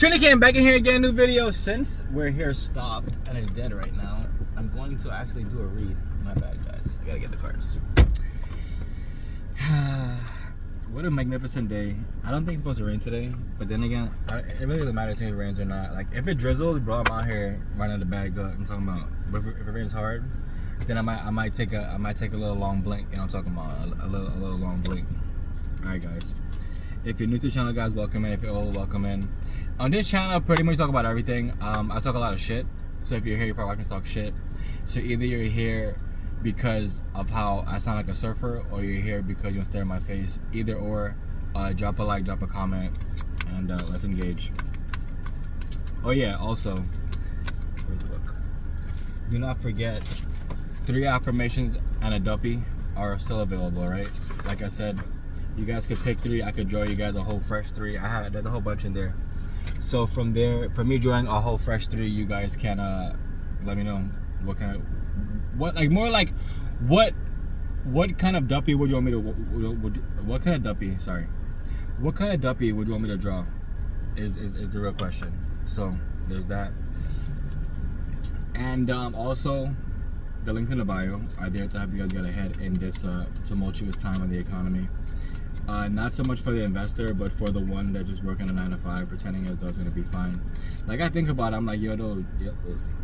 Trini came back in here again, new video. Since we're here stopped and it's dead right now, I'm going to actually do a read. My bad, guys. I gotta get the cards. What a magnificent day. I don't think it's supposed to rain today, but then again, it really doesn't matter to me if it rains or not. Like, if it drizzles, bro, I'm out here running the bad gut. I'm talking about. But if it rains hard, then I might take a little long blink. You know what I'm talking about? A little long blink. All right, guys. If you're new to the channel, guys, welcome in. If you're old, welcome in. On this channel, I pretty much talk about everything. I talk a lot of shit. So if you're here, you're probably watching me talk shit. So either you're here because of how I sound like a surfer, or you're here because you want to stare at my face. Either or, drop a like, drop a comment, and let's engage. Oh yeah, also, where's the book? Do not forget, 3 affirmations and a duppy are still available, right? Like I said, you guys could pick 3. I could draw you guys a whole fresh 3. There's a whole bunch in there. So from there, for me drawing a whole fresh 3, you guys can let me know what kind of what kind of duppy would you want me to what kind of duppy would you want me to draw is the real question. So there's that. And also the links in the bio are there to help you guys get ahead in this tumultuous time of the economy. Not so much for the investor, but for the one that just working a 9 to 5, pretending as though it's gonna be fine. Like, I think about it, I'm like, yo, dog,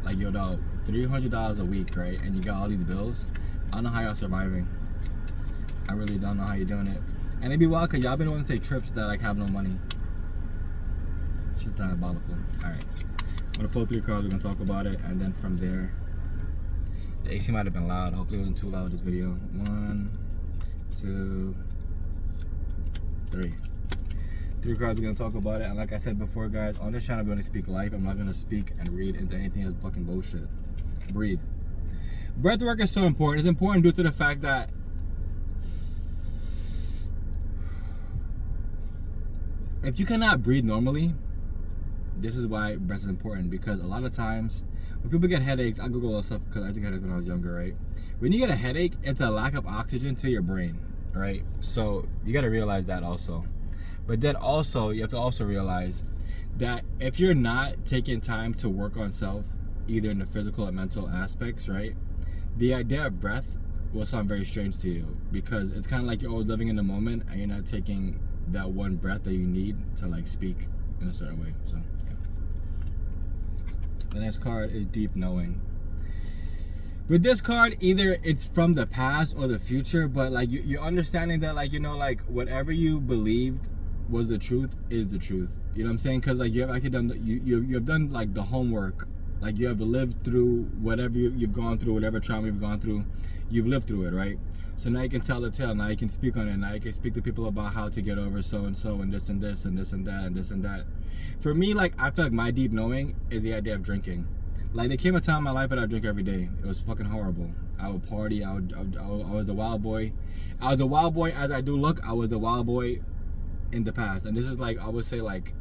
$300 a week, right? And you got all these bills. I don't know how y'all surviving. I really don't know how you're doing it. And it'd be wild because y'all been wanting to take trips that like have no money. It's just diabolical. All right, I'm gonna pull 3 cards. We're gonna talk about it, and then from there, the AC might have been loud. Hopefully it wasn't too loud this video. 1, 2, 3 cards. We're gonna talk about it, and like I said before, guys, on this channel I'm gonna speak life. I'm not gonna speak and read into anything that's fucking bullshit. Breathe. Breath work is so important. It's important due to the fact that if you cannot breathe normally, this is why breath is important. Because a lot of times when people get headaches, I Google all stuff because I took headaches when I was younger, right? When you get a headache, it's a lack of oxygen to your brain, right? So you got to realize that also. But then also, you have to also realize that if you're not taking time to work on self, either in the physical or mental aspects, right? The idea of breath will sound very strange to you, because it's kind of like you're always living in the moment and you're not taking that one breath that you need to like speak in a certain way. So yeah. The next card is Deep Knowing. With this card, either it's from the past or the future, but like you're understanding that, like, you know, like whatever you believed was the truth is the truth. You know what I'm saying? Because like you have actually done you've done like the homework. Like, you have lived through whatever you've gone through, whatever trauma you've gone through, you've lived through it, right? So now you can tell the tale. Now you can speak on it. Now you can speak to people about how to get over so and so and this and this and this and that and this and that. For me, like, I feel like my deep knowing is the idea of drinking. Like, there came a time in my life that I drink every day. It was fucking horrible. I would party. I was the wild boy. I was the wild boy as I do look. I was the wild boy in the past. And this is like, I would say like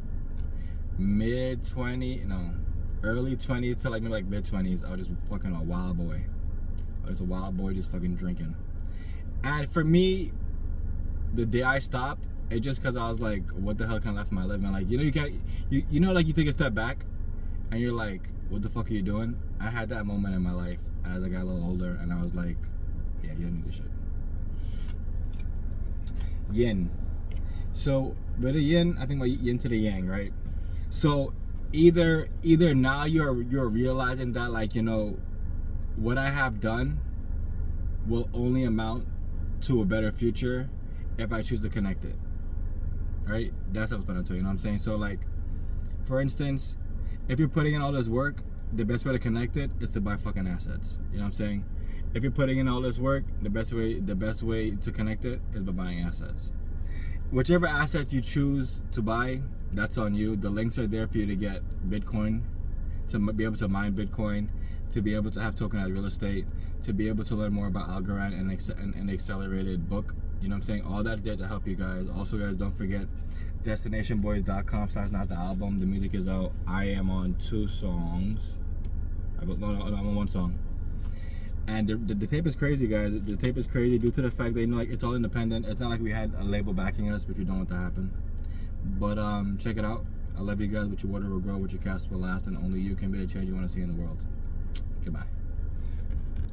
early 20s to like maybe like mid 20s. I was just fucking a wild boy. I was a wild boy just fucking drinking. And for me, the day I stopped, it just because I was like, what the hell can I left my living? Like, you know, you know, like you take a step back and you're like, what the fuck are you doing? I had that moment in my life as I got a little older, and I was like, yeah, you don't need this shit. Yin. So with the yin, I think about yin to the yang, right? So either now you're realizing that, like, you know, what I have done will only amount to a better future if I choose to connect it, right? That's what I was going to tell you, you know what I'm saying? So, like, for instance, if you're putting in all this work, the best way to connect it is to buy fucking assets. You know what I'm saying? If you're putting in all this work, the best way to connect it is by buying assets. Whichever assets you choose to buy, that's on you. The links are there for you to get Bitcoin, to be able to mine Bitcoin, to be able to have tokenized real estate, to be able to learn more about Algorand and an accelerated book. You know what I'm saying? All that's there to help you guys. Also, guys, don't forget destinationboys.com/not the album. The music is out. I am on 2 songs. I'm on 1 song. And the tape is crazy, guys. The tape is crazy due to the fact that, you know, like, it's all independent. It's not like we had a label backing us, which we don't want to happen. But check it out. I love you guys. But your water will grow, but your cast will last, and only you can be the change you want to see in the world. Goodbye.